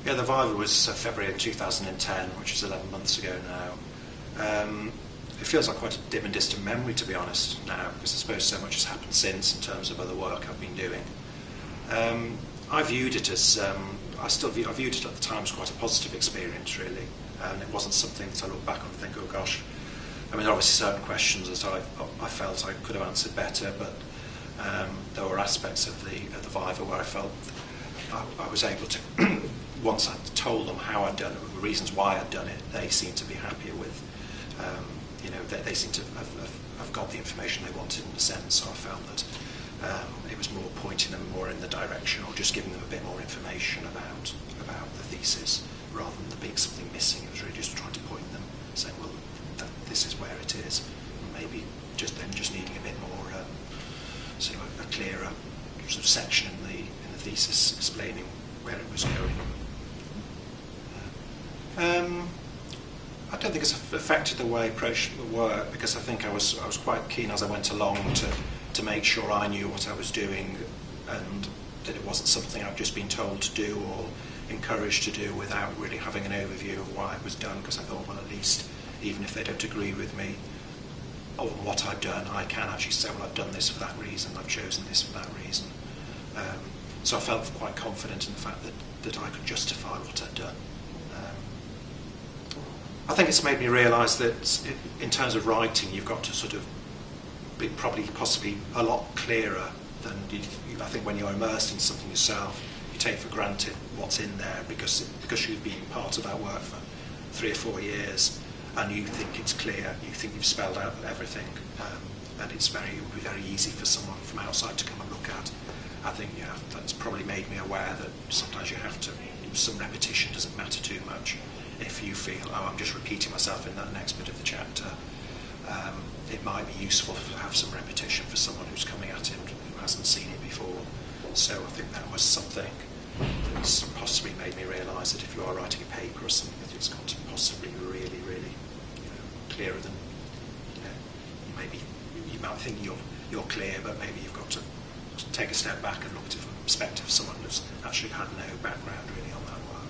Yeah, the Viva was February in 2010, which is 11 months ago now. It feels like quite a dim and distant memory, to be honest, now, because I suppose so much has happened since in terms of other work I've been doing. I viewed it as, I viewed it at the time as quite a positive experience, really, and it wasn't something that I look back on and think, oh gosh. I mean, there are obviously certain questions that I felt I could have answered better, but there were aspects of the Viva where I felt I was able to, once I'd told them how I'd done it, the reasons why I'd done it, they seemed to be happier with. They seemed to have got the information they wanted in a sense, so I felt that it was more pointing them more in the direction, or just giving them a bit more information about the thesis, rather than there being something missing. It was really just trying to point them, saying, well, this is where it is, and maybe just needing a bit more sort of a clearer sort of section in the thesis explaining where it was going. I don't think it's affected the way I approached the work, because I think I was quite keen as I went along to make sure I knew what I was doing, and that it wasn't something I'd just been told to do or encouraged to do without really having an overview of why it was done, because I thought, well, at least even if they don't agree with me on what I've done, I can actually say, well, I've done this for that reason, I've chosen this for that reason. So I felt quite confident in the fact that I could justify what I'd done. I think it's made me realise that in terms of writing, you've got to sort of be possibly a lot clearer than I think when you're immersed in something yourself. You take for granted what's in there because you've been part of that work for 3 or 4 years, and you think it's clear, you think you've spelled out everything, and it would be very easy for someone from outside to come and look at. I think that's probably made me aware that sometimes you have to, some repetition doesn't matter too much. If you feel, oh, I'm just repeating myself in that next bit of the chapter, it might be useful to have some repetition for someone who's coming at it who hasn't seen it before. So I think that was something that's possibly made me realise that if you are writing a paper or something, that it's got to possibly be really, really clearer than you might think you're clear, but maybe you've got to take a step back and look at it from the perspective of someone who's actually had no background really on that work.